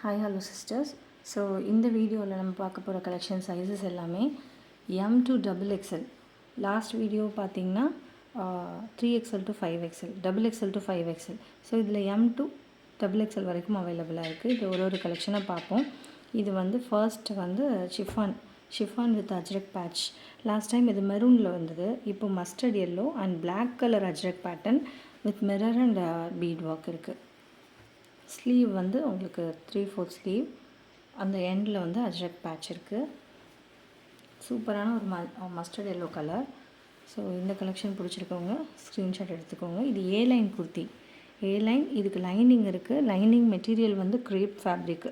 Hi hello sisters. So இந்த வீடியோவில் நம்ம பார்க்க போகிற கலெக்ஷன் சைஸஸ் எல்லாமே M to XXL. Last video பார்த்தீங்கன்னா 3XL to 5XL, XXL to 5XL. So இதில் M to XXL வரைக்கும் அவைலபிளாக இருக்குது. இது ஒரு கலெக்ஷனை பார்ப்போம். இது வந்து ஃபர்ஸ்ட் வந்து chiffon with Ajrak patch. Last time இது மெரூனில் வந்தது. இப்போ mustard yellow and black colour Ajrak pattern with mirror and bead work இருக்குது. ஸ்லீவ் வந்து உங்களுக்கு 3/4 ஸ்லீவ், அந்த எண்டில் வந்து அஜ்ரக் பேட்ச் இருக்குது. சூப்பரான ஒரு மஸ்டர்ட் எல்லோ கலர். ஸோ இந்த கலெக்ஷன் பிடிச்சிருக்கவங்க ஸ்க்ரீன்ஷாட் எடுத்துக்கோங்க. இது A line kurti. A line, இதுக்கு லைனிங் இருக்குது. லைனிங் மெட்டீரியல் வந்து க்ரேப் ஃபேப்ரிக்கு.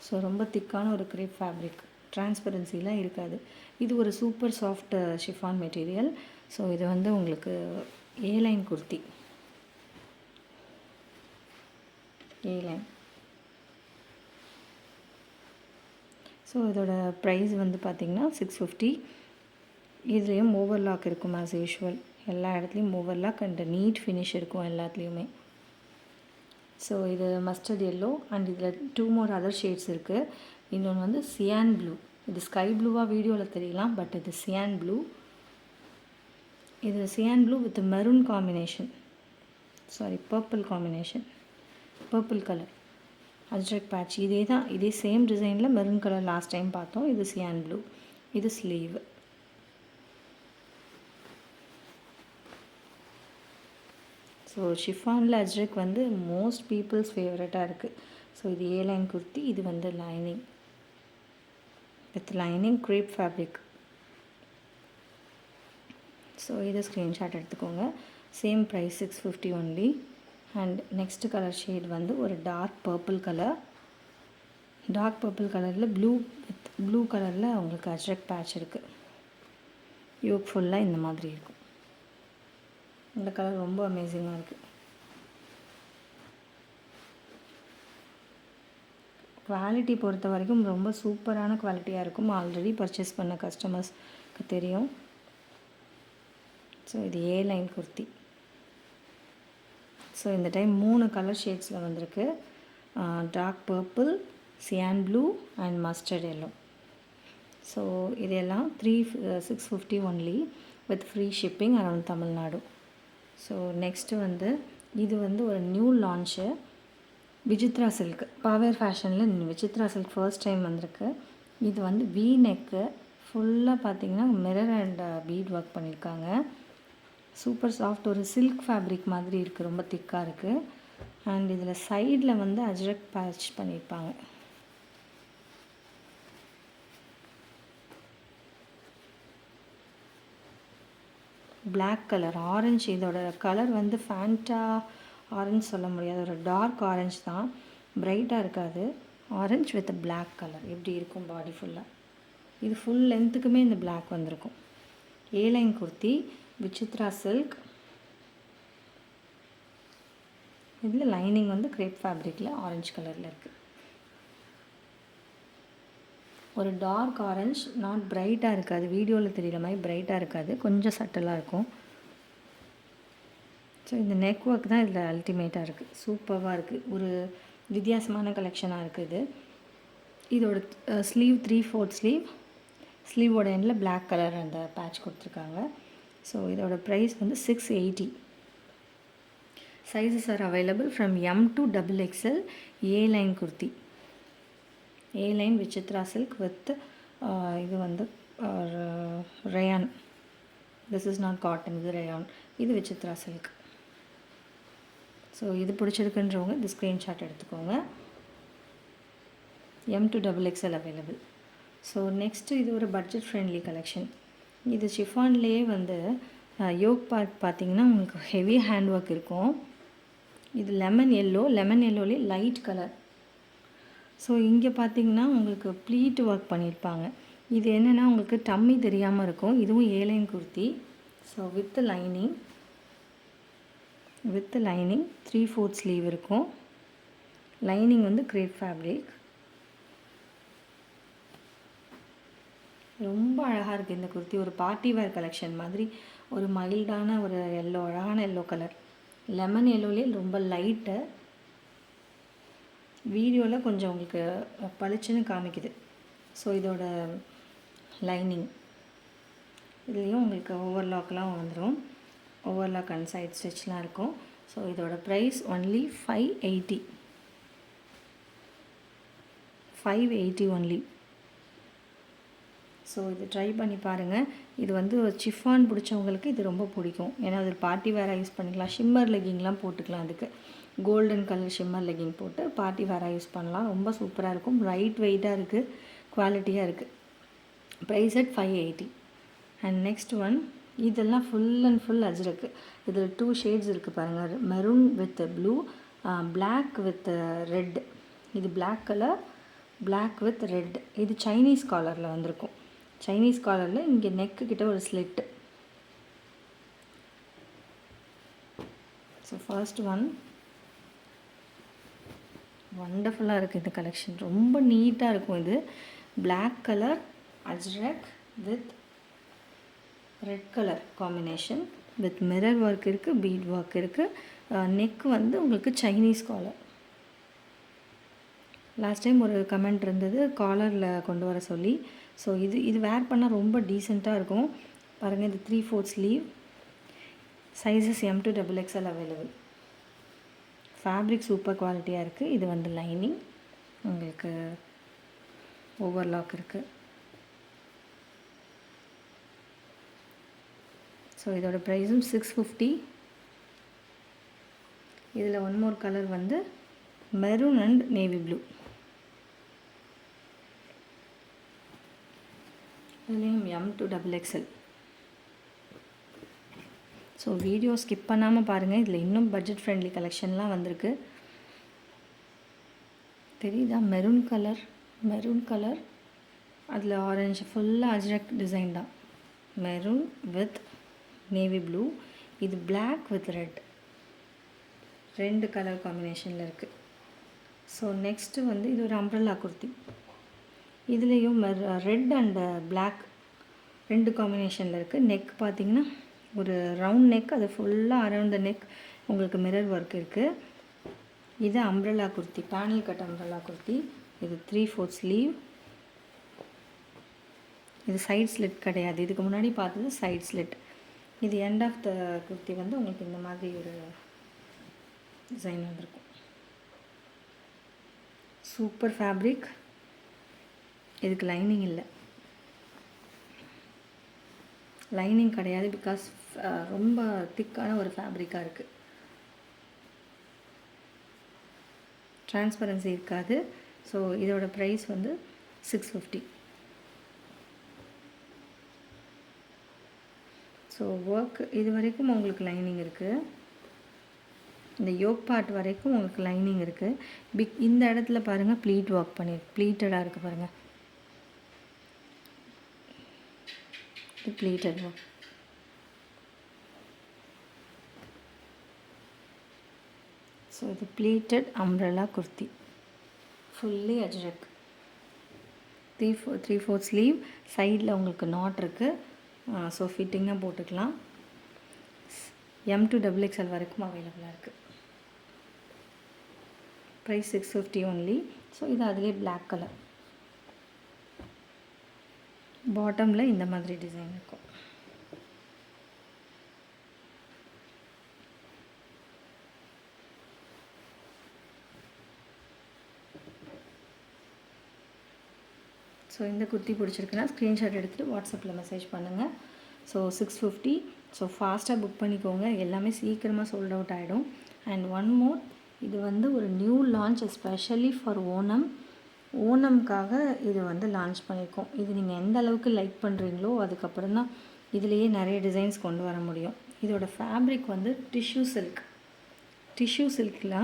ஸோ ரொம்ப திக்கான ஒரு க்ரேப் ஃபேப்ரிக், டிரான்ஸ்பரன்சிலாம் இருக்காது. இது ஒரு super soft chiffon material. So இது வந்து உங்களுக்கு ஏ லைன் குர்த்தி, ஏ லைன். ஸோ இதோட ப்ரைஸ் வந்து பார்த்திங்கன்னா 650. இதுலேயும் ஓவர்லாக் இருக்கும் ஆஸ் யூஷுவல். எல்லா இடத்துலையும் ஓவர்லாக் அண்ட் நீட் ஃபினிஷ் இருக்கும் எல்லாத்துலேயுமே. ஸோ இது மஸ்டர்ட் எல்லோ அண்ட் இதில் 2 more அதர் ஷேட்ஸ் இருக்குது. இன்னொன்று வந்து சியான் ப்ளூ. இது ஸ்கை ப்ளூவாக வீடியோவில் தெரியலாம், பட் இது சியான் ப்ளூ. இது cyan blue with maroon combination, purple combination, purple colour Ajrak patch. இதே சேம் டிசைனில் மெரூன் கலர் லாஸ்ட் டைம் பார்த்தோம். இது சியான் ப்ளூ. இது ஸ்லீவ். ஸோ ஷிஃபானில் அஜ்ரக் வந்து மோஸ்ட் பீப்புள்ஸ் ஃபேவரட்டாக இருக்குது. ஸோ இது ஏ லைன் குர்த்தி. இது வந்து lining with lining crepe fabric. So இதை ஸ்க்ரீன்ஷாட் எடுத்துக்கோங்க. Same price 650 only. And next colour shade வந்து ஒரு dark purple colour. Dark purple கலரில் ப்ளூ கலரில் உங்களுக்கு அஜ்ரக் பேட்ச் இருக்குது. யோக் ஃபுல்லாக இந்த மாதிரி இருக்கும். இந்த கலர் ரொம்ப அமேசிங்காக இருக்குது. குவாலிட்டி பொறுத்த வரைக்கும் ரொம்ப சூப்பரான குவாலிட்டியாக இருக்கும். ஆல்ரெடி பர்ச்சேஸ் பண்ண கஸ்டமர்ஸ்க்கு தெரியும். ஸோ இது ஏ லைன் குர்த்தி. ஸோ இந்த டைம் 3 கலர் ஷேட்ஸில் வந்திருக்கு. Dark purple, cyan blue and mustard yellow. So இதெல்லாம் 650 only with free shipping around Tamil Nadu. So next வந்து இது வந்து ஒரு நியூ லான்ச்சு, விசித்ரா சில்க். பாவேர் ஃபேஷனில் விசித்ரா சில்க் ஃபர்ஸ்ட் டைம் வந்திருக்கு. இது வந்து வி நெக்கு, ஃபுல்லாக பார்த்திங்கன்னா மிரர் அண்ட் பீட் ஒர்க் பண்ணியிருக்காங்க. சூப்பர் சாஃப்ட், ஒரு சில்க் ஃபேப்ரிக் மாதிரி இருக்குது. ரொம்ப திக்காக இருக்குது. அண்ட் இதில் சைடில் வந்து அஜ்ரக் பேட்ச் பண்ணியிருப்பாங்க. Black colour, orange. இதோட கலர் வந்து ஃபேண்டா ஆரஞ்சு சொல்ல முடியாது, ஒரு டார்க் ஆரஞ்சு தான், பிரைட்டாக இருக்காது. ஆரஞ்சு வித் பிளாக் கலர் எப்படி இருக்கும் பாடி ஃபுல்லாக. இது ஃபுல் லென்த்துக்குமே இந்த பிளாக் வந்திருக்கும். ஏ லைன் குர்த்தி, விசித்ரா சில்க். இதில் லைனிங் வந்து க்ரேப் ஃபேப்ரிக்கில் ஆரஞ்சு கலரில் இருக்குது. ஒரு டார்க் ஆரஞ்சு, நாட் பிரைட்டாக இருக்காது. வீடியோவில் தெரிகிற மாதிரி பிரைட்டாக இருக்காது, கொஞ்சம் சட்டலாக இருக்கும். ஸோ இந்த நெக் ஒர்க் தான் இதில் அல்டிமேட்டாக இருக்குது. சூப்பராக இருக்குது. ஒரு வித்தியாசமான கலெக்ஷனாக இருக்குது. இதோட ஸ்லீவ் 3/4 ஸ்லீவ். ஸ்லீவோட எண்டில் பிளாக் கலர் அந்த பேட்ச் கொடுத்துருக்காங்க. ஸோ இதோட ப்ரைஸ் வந்து 680. Sizes are available from M to XXL. A line kurti, A line Vichitra silk with இது வந்து rayon. This is not cotton, இது rayon. இது Vichitra silk. ஸோ இது பிடிச்சிருக்குன்றவங்க இந்த ஸ்க்ரீன்ஷாட் எடுத்துக்கோங்க. M to XXL available. So next இது ஒரு budget friendly collection. இது ஷிஃபான்லேயே வந்து யோக் பார்ட் பார்த்திங்கன்னா உங்களுக்கு ஹெவி ஹேண்ட் ஒர்க் இருக்கும். இது லெமன் எல்லோலே லைட் கலர். ஸோ இங்கே பார்த்திங்கன்னா உங்களுக்கு ப்ளீட் ஒர்க் பண்ணியிருப்பாங்க. இது என்னென்னா உங்களுக்கு டம்மி தெரியாமல் இருக்கும். இதுவும் A line kurti. So with lining 3/4 sleeve இருக்கும். லைனிங் வந்து க்ரேப் ஃபேப்ரிக். ரொம்ப அழகாக இருக்குது இந்த குர்த்தி. ஒரு பார்ட்டி வேர் கலெக்ஷன் மாதிரி, ஒரு மைல்டான ஒரு அழகான எல்லோ கலர். லெமன் எல்லோலே ரொம்ப லைட்டு வீடியோவில் கொஞ்சம் உங்களுக்கு பளிச்சுன்னு காமிக்குது. ஸோ இதோட லைனிங் இதுலேயும் உங்களுக்கு ஓவர்லாக்லாம் வந்துடும். ஓவர்லாக் அண்ட் சைட் ஸ்டிச்லாம் இருக்கும். ஸோ இதோட ப்ரைஸ் ஒன்லி 580. 580 ஒன்லி. ஸோ இது ட்ரை பண்ணி பாருங்கள். இது வந்து சிஃபான் பிடிச்சவங்களுக்கு இது ரொம்ப பிடிக்கும். ஏன்னா அது பார்ட்டி வேராக யூஸ் பண்ணிக்கலாம். ஷிம்மர் லெக்கிங்லாம் போட்டுக்கலாம். அதுக்கு கோல்டன் கலர் ஷிம்மர் லெக்கிங் போட்டு பார்ட்டி வேராக யூஸ் பண்ணலாம். ரொம்ப சூப்பராக இருக்கும். லைட் வெயிட்டாக இருக்குது, குவாலிட்டியாக இருக்குது. Price at 580. And next one, இதெல்லாம் ஃபுல் அண்ட் ஃபுல் அஜ்ரக்கு. இதில் 2 ஷேட்ஸ் இருக்குது பாருங்கள். Maroon with blue, black with red. இது black colour, black with red. இது சைனீஸ் காலரில் வந்திருக்கும். சைனீஸ் காலரில் இங்கே நெக்கு கிட்ட ஒரு ஸ்லிட்டு. ஸோ ஃபர்ஸ்ட் ஒன் வண்டர்ஃபுல்லாக இருக்குது. இந்த கலெக்ஷன் ரொம்ப நீட்டாக இருக்கும். இது black colour Ajrak with red colour combination with mirror work இருக்குது, பீட் ஒர்க் இருக்குது. நெக் வந்து உங்களுக்கு சைனீஸ் காலர். லாஸ்ட் டைம் ஒரு கமெண்ட் இருந்தது காலரில் கொண்டு வர சொல்லி. ஸோ இது வேர் பண்ணால் ரொம்ப டீசெண்டாக இருக்கும். பாருங்கள், இது 3/4 sleeve. Sizes M to XXL available. Fabric super குவாலிட்டியாக இருக்குது. இது வந்து லைனிங் உங்களுக்கு ஓவர்லாக் இருக்குது. ஸோ இதோட ப்ரைஸும் 650. இதில் ஒன் மோர் கலர் வந்து மெரூன் அண்ட் நேவி ப்ளூ. இதுலேயும் M to XXL. So video skip பண்ணாமல் பாருங்கள். இதில் இன்னும் பட்ஜெட் ஃப்ரெண்ட்லி கலெக்ஷன்லாம் வந்திருக்கு. தெரியுதா? மெரூன் கலர் அதில் ஆரஞ்சு ஃபுல்லாக அஜ்ரக் டிசைன் தான். Maroon with navy blue. இது பிளாக் வித் ரெட், 2 கலர் காம்பினேஷனில் இருக்குது. ஸோ நெக்ஸ்ட்டு வந்து இது ஒரு அம்ப்ரெல்லா குர்த்தி. இதுலேயும் ரெட் அண்ட் பிளாக் 2 காம்பினேஷனில் இருக்குது. நெக் பார்த்திங்கன்னா ஒரு ரவுண்ட் நெக், அது ஃபுல்லாக அரவுண்ட் த நெக் உங்களுக்கு மிரர் ஒர்க் இருக்குது. இது umbrella kurti, panel cut umbrella kurti. இது 3/4 ஸ்லீவ். இது சைட் ஸ்லிட் கிடையாது. இதுக்கு முன்னாடி பார்த்தது சைட் ஸ்லிட். இது எண்ட் ஆஃப் த குர்த்தி வந்து உங்களுக்கு இந்த மாதிரி ஒரு டிசைன் வந்திருக்கும். Super fabric. இதுக்கு லைனிங் இல்லை, லைனிங் கிடையாது. பிகாஸ் ரொம்ப திக்கான ஒரு ஃபேப்ரிக்காக இருக்குது. டிரான்ஸ்பரன்சி இருக்காது. ஸோ இதோட ப்ரைஸ் வந்து 650. ஸோ ஒர்க் இது வரைக்கும் உங்களுக்கு லைனிங் இருக்குது. இந்த யோக் பார்ட் வரைக்கும் உங்களுக்கு லைனிங் இருக்குது. இந்த இடத்துல பாருங்கள் ப்ளீட் ஒர்க் ப்ளீட்டடாக இருக்குது பாருங்கள். இது ப்ளீட்டட் ஒர்க். ஸோ இது pleated umbrella kurti, fully Ajrakh. 3/4 sleeve. சைடில் உங்களுக்கு நாட் இருக்குது. ஸோ ஃபிட்டிங்காக போட்டுக்கலாம். M to XXL வரைக்கும் அவைலபிளாக இருக்குது. Price 650 only. ஸோ இது அதிலே பிளாக் கலர். பாட்டமில் இந்த மாதிரி டிசைன் இருக்கும். ஸோ இந்த குர்த்தி பிடிச்சிருக்குன்னா ஸ்க்ரீன்ஷாட் எடுத்துகிட்டு வாட்ஸ்அப்பில் மெசேஜ் பண்ணுங்கள். ஸோ 650. ஸோ ஃபாஸ்ட்டாக புக் பண்ணிக்கோங்க. எல்லாமே சீக்கிரமாக சோல்ட் அவுட் ஆகிடும். அண்ட் ஒன் மோர், இது வந்து ஒரு நியூ லான்ச் எஸ்பெஷலி ஃபார் ஓணம்காக இது வந்து லான்ச் பண்ணியிருக்கோம். இது நீங்கள் எந்த அளவுக்கு லைக் பண்ணுறீங்களோ அதுக்கப்புறம் தான் இதுலேயே நிறைய டிசைன்ஸ் கொண்டு வர முடியும். இதோட ஃபேப்ரிக் வந்து டிஷ்யூ சில்கில்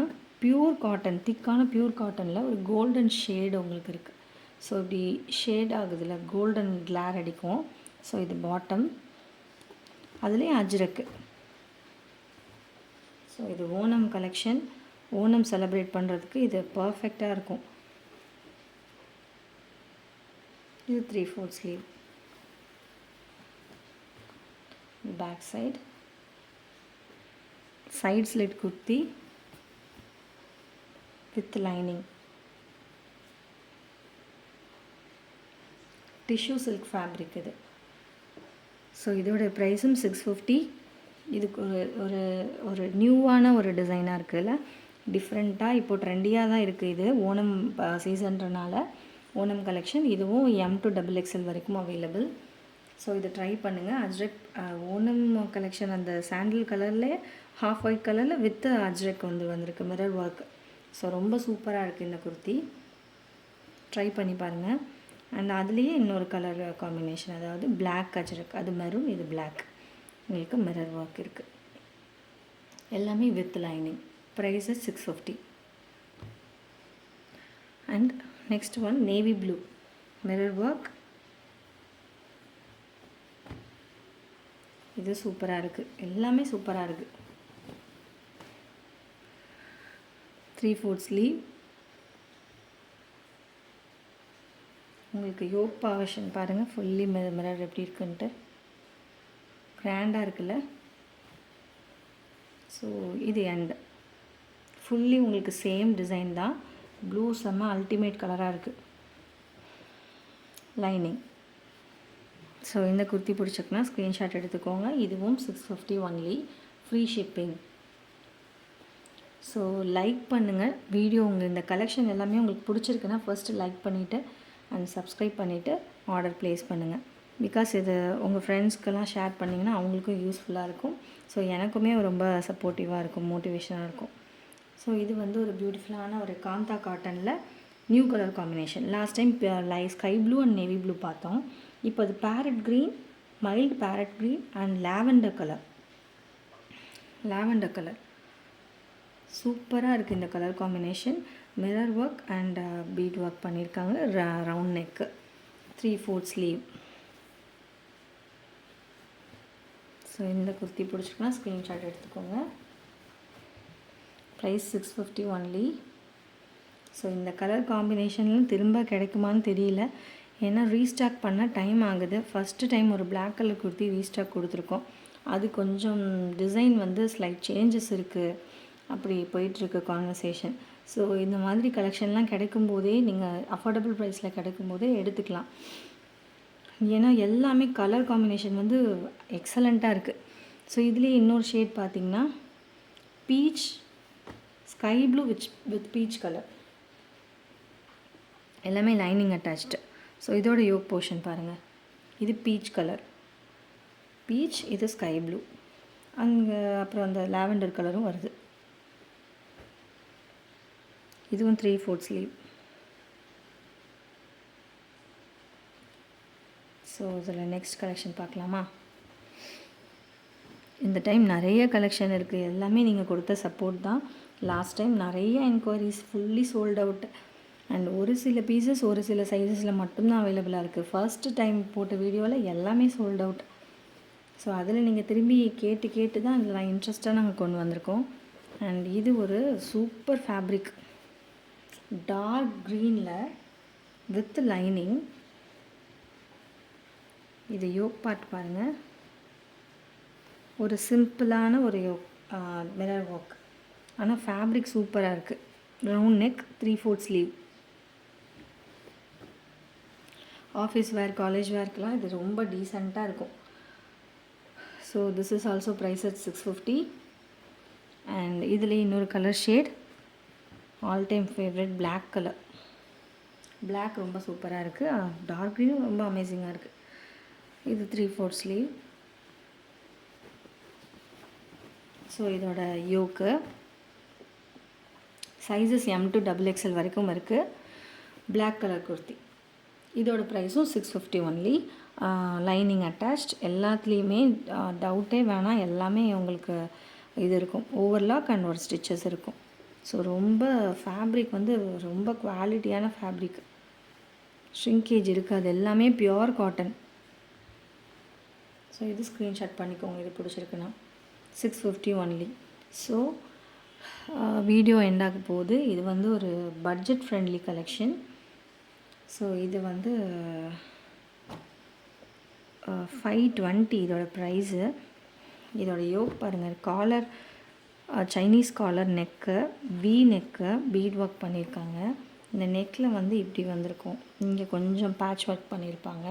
பியூர் காட்டன், திக்கான பியூர் காட்டனில் ஒரு கோல்டன் ஷேடு உங்களுக்கு இருக்குது. ஸோ இப்படி ஷேட் ஆகுதுல, கோல்டன் கிளார் அடிக்கும். ஸோ இது பாட்டம், அதுலேயும் அஜ்ரக்கு. ஸோ இது ஓணம் கலெக்ஷன். ஓணம் செலிப்ரேட் பண்ணுறதுக்கு இது பர்ஃபெக்டாக இருக்கும். இது 3/4 sleeve. Back side slit kurti with lining. Tissue silk fabric இது. ஸோ இதோட ப்ரைஸும் 650. இதுக்கு ஒரு ஒரு ஒரு நியூவான ஒரு டிசைனாக இருக்குதுல்ல, டிஃப்ரெண்ட்டாக இப்போது ட்ரெண்டியாக தான் இருக்குது. இது ஓணம் சீசன்றனால ஓணம் கலெக்ஷன். இதுவும் M2XXL வரைக்கும் அவைலபிள். ஸோ இதை ட்ரை பண்ணுங்கள். அஜ்ரக் ஓணம் கலெக்ஷன் அந்த சாண்டில் கலரில் ஹாஃப் ஒயிட் கலரில் வித் அஜ்ரக் வந்திருக்கு, மிரர் ஒர்க். ஸோ ரொம்ப சூப்பராக இருக்குது இந்த குர்த்தி. ட்ரை பண்ணி பாருங்கள். அண்ட் அதுலேயே இன்னொரு கலர் காம்பினேஷன், அதாவது பிளாக் அஜ்ரக், அது மெரூன், இது பிளாக். உங்களுக்கு மிரர் ஒர்க் இருக்குது. எல்லாமே with lining. Price 650. And next one navy blue mirror work. இது சூப்பராக இருக்குது, எல்லாமே சூப்பராக இருக்குது. 3/4 ஸ்லீவ். உங்களுக்கு யோக் பாவஷன் பாருங்கள், ஃபுல்லி மிரர் எப்படி இருக்குன்ட்டு கிராண்டாக இருக்குல்ல. ஸோ இது எண்ட் ஃபுல்லி உங்களுக்கு சேம் டிசைன் தான். ப்ளூ செம்ம அல்டிமேட் கலராக இருக்குது, லைனிங். ஸோ இந்த குர்த்தி பிடிச்சிருக்குன்னா ஸ்க்ரீன்ஷாட் எடுத்துக்கோங்க. இதுவும் 650 only, free shipping. So like பண்ணுங்கள் வீடியோ. இந்த கலெக்ஷன் எல்லாமே உங்களுக்கு பிடிச்சிருக்குன்னா ஃபர்ஸ்ட்டு லைக் பண்ணிவிட்டு அண்ட் சப்ஸ்கிரைப் பண்ணிவிட்டு ஆர்டர் ப்ளேஸ் பண்ணுங்கள். பிகாஸ் இது உங்கள் ஃப்ரெண்ட்ஸ்க்கெல்லாம் ஷேர் பண்ணிங்கன்னா அவங்களுக்கும் யூஸ்ஃபுல்லாக இருக்கும். ஸோ எனக்குமே ரொம்ப சப்போர்ட்டிவாக இருக்கும், மோட்டிவேஷனாக இருக்கும். ஸோ இது வந்து ஒரு பியூட்டிஃபுல்லான ஒரு காந்தா காட்டனில் new colour combination. Last time sky blue and navy blue பார்த்தோம். இப்போ அது parrot green, mild parrot green and lavender colour. சூப்பராக இருக்குது இந்த colour combination. Mirror work and bead work பண்ணியிருக்காங்க. Round neck, 3/4 sleeve. ஸோ இந்த குர்த்தி பிடிச்சிருக்குன்னா ஸ்க்ரீன்ஷாட் எடுத்துக்கோங்க. Price 650 only. ஸோ இந்த கலர் காம்பினேஷன்லாம் திரும்ப கிடைக்குமான்னு தெரியல, ஏன்னா ரீஸ்டாக் பண்ண டைம் ஆகுது. ஃபஸ்ட்டு டைம் ஒரு பிளாக் கலர் குர்த்தி ரீஸ்டாக் கொடுத்துருக்கோம். அது கொஞ்சம் டிசைன் வந்து ஸ்லைட் சேஞ்சஸ் இருக்குது, அப்படி போயிட்டுருக்கு கான்வர்சேஷன். ஸோ இந்த மாதிரி கலெக்ஷன்லாம் கிடைக்கும்போதே நீங்கள் அஃபோர்டபுள் ப்ரைஸில் கிடைக்கும்போதே எடுத்துக்கலாம். ஏன்னா எல்லாமே கலர் காம்பினேஷன் வந்து எக்ஸலண்ட்டாக இருக்குது. ஸோ இதுலேயே இன்னொரு ஷேட் பார்த்திங்கன்னா beach, sky blue with peach colour, எல்லாமே லைனிங் அட்டாச்டு. ஸோ இதோட யோக் போர்ஷன் பாருங்கள், இது பீச் கலர், பீச், இது ஸ்கை ப்ளூ, அங்கே அப்புறம் அந்த லாவெண்டர் கலரும் வருது. இதுவும் 3/4 ஸ்லீவ். ஸோ இதில் நெக்ஸ்ட் கலெக்ஷன் பார்க்கலாமா? இந்த டைம் நிறைய கலெக்ஷன் இருக்குது. எல்லாமே நீங்கள் கொடுத்த சப்போர்ட் தான். லாஸ்ட் டைம் நிறைய enquiries, fully sold out. And ஒரு சில பீசஸ் ஒரு சில சைஸஸில் மட்டும்தான் அவைலபிளாக இருக்குது. ஃபர்ஸ்ட் டைம் போட்ட வீடியோவில் எல்லாமே சோல்ட் அவுட். ஸோ அதில் நீங்கள் திரும்பி கேட்டு தான் இதெல்லாம் இன்ட்ரெஸ்ட்டாக நாங்கள் கொண்டு வந்திருக்கோம். அண்ட் இது ஒரு சூப்பர் ஃபேப்ரிக், டார்க் க்ரீனில் வித் லைனிங். இது யோக் பார்ட் பாருங்கள், ஒரு சிம்பிளான ஒரு யோக், மிரர் ஒர்க். ஆனால் ஃபேப்ரிக் சூப்பராக இருக்குது. ரவுண்ட் நெக், 3/4 ஸ்லீவ். ஆஃபீஸ் வேர், காலேஜ் வேர்க்கெலாம் இது ரொம்ப டீசெண்டாக இருக்கும். So this is also price at 650. And இதுலேயே இன்னொரு colour shade, all time favourite black colour. Black ரொம்ப சூப்பராக இருக்குது. டார்க் க்ரீனும் ரொம்ப அமேசிங்காக இருக்குது. இது 3/4 ஸ்லீவ். ஸோ இதோட யோக்கு சைஸஸ் M2XXL வரைக்கும் இருக்குது. Black colour kurti. இதோட ப்ரைஸும் 650 ஒன்லி. Lining attached. எல்லாத்துலேயுமே டவுட்டே வேணாம், எல்லாமே உங்களுக்கு இது இருக்கும், ஓவர்லாக் அண்ட் ஒரு ஸ்டிச்சஸ் இருக்கும். ஸோ ரொம்ப ஃபேப்ரிக் வந்து ரொம்ப குவாலிட்டியான ஃபேப்ரிக், ஷ்ரிங்கேஜ் இருக்குது, அது எல்லாமே பியோர் காட்டன். ஸோ இது ஸ்க்ரீன்ஷாட் பண்ணிக்கோங்க, இது பிடிச்சிருக்குன்னா. 650 ஒன்லி. ஸோ வீடியோ எண்டாக போகுது. இது வந்து ஒரு பட்ஜெட் ஃப்ரெண்ட்லி கலெக்ஷன். ஸோ இது வந்து 520 இதோட ப்ரைஸு. இதோட யோக் பாருங்கள், collar Chinese collar, neck V neck, bead work பண்ணியிருக்காங்க. இந்த நெக்கில் வந்து இப்படி வந்திருக்கும், இங்கே கொஞ்சம் பேட்ச் ஒர்க் பண்ணியிருப்பாங்க.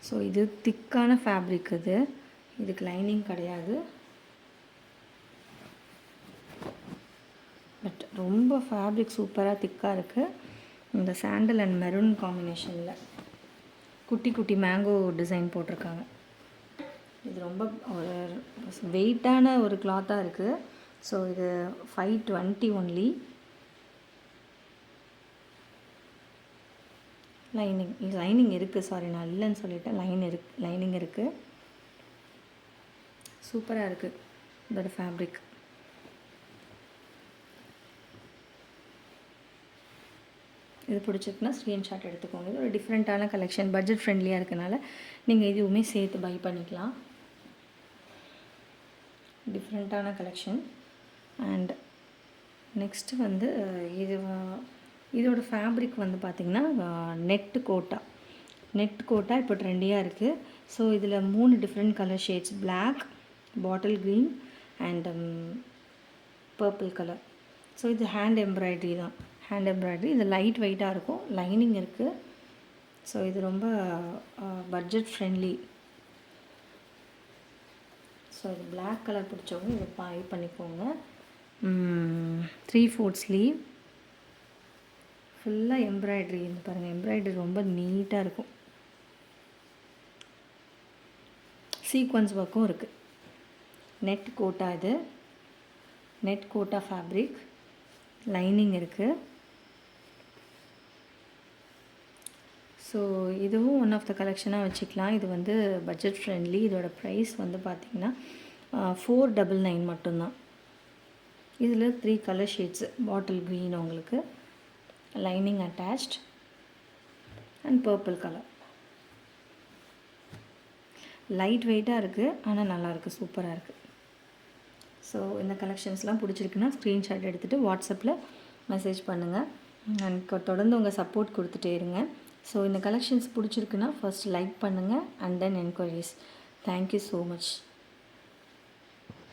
ஸோ இது திக்கான ஃபேப்ரிக், இதுக்கு லைனிங் கிடையாது. பட் ரொம்ப ஃபேப்ரிக் சூப்பராக திக்காக இருக்குது. இந்த சாண்டல் அண்ட் மெரூன் காம்பினேஷனில் குட்டி குட்டி மேங்கோ டிசைன் போட்டிருக்காங்க. இது ரொம்ப ஒரு வெயிட்டான ஒரு கிளாத்தாக இருக்குது. ஸோ இது 520 ஒன்லி. லைனிங் இருக்குது, சாரி நான் இல்லைன்னு சொல்லிட்டேன். லைனிங் இருக்குது. சூப்பராக இருக்குது இதோட ஃபேப்ரிக். இது பிடிச்சிருக்குன்னா ஸ்க்ரீன்ஷாட் எடுத்துக்கோங்க. இது ஒரு டிஃப்ரெண்ட்டான கலெக்ஷன், பட்ஜெட் ஃப்ரெண்ட்லியாக இருக்கனால நீங்கள் இதுவுமே சேர்த்து பை பண்ணிக்கலாம். டிஃப்ரெண்ட்டான கலெக்ஷன். அண்ட் நெக்ஸ்ட்டு வந்து இதோட ஃபேப்ரிக் வந்து பார்த்திங்கன்னா நெட் கோட்டா இப்போ ட்ரெண்டியாக இருக்குது. ஸோ இதில் 3 different colour shades, black, bottle green and purple colour. So இது ஹேண்ட் எம்ப்ராய்டரி தான், இது லைட் வெயிட்டாக இருக்கும், லைனிங் இருக்குது. ஸோ இது ரொம்ப பட்ஜெட் ஃப்ரெண்ட்லி. ஸோ இது பிளாக் கலர் பிடிச்சவங்க இதை பை பண்ணிக்கோங்க. 3/4 ஸ்லீவ், ஃபுல்லாக எம்ப்ராய்டரி. இந்த பாருங்கள், எம்ப்ராய்டரி ரொம்ப நீட்டாக இருக்கும். சீக்வன்ஸ் ஒர்க்கும் இருக்குது. நெட் கோட்டா, இது நெட் கோட்டா ஃபேப்ரிக், லைனிங் இருக்குது. ஸோ இதுவும் ஒன் ஆஃப் த கலெக்ஷனாக வச்சுக்கலாம். இது வந்து பட்ஜெட் ஃப்ரெண்ட்லி. இதோட ப்ரைஸ் வந்து பார்த்திங்கன்னா 499 மட்டும்தான். இதில் 3 கலர் ஷேட்ஸ், பாட்டில் க்ரீன் உங்களுக்கு, lining attached and purple colour. Light வெயிட்டாக இருக்குது, ஆனால் நல்லாயிருக்கு, சூப்பராக இருக்குது. ஸோ இந்த கலெக்ஷன்ஸ்லாம் பிடிச்சிருக்குன்னா ஸ்க்ரீன்ஷாட் எடுத்துகிட்டு வாட்ஸ்அப்பில் மெசேஜ் பண்ணுங்கள். எனக்கு தொடர்ந்து உங்கள் சப்போர்ட் கொடுத்துட்டே இருங்க. ஸோ இந்த கலெக்ஷன்ஸ் பிடிச்சிருக்குன்னா ஃபர்ஸ்ட் லைக் பண்ணுங்கள் and then enquiries. Thank you so much.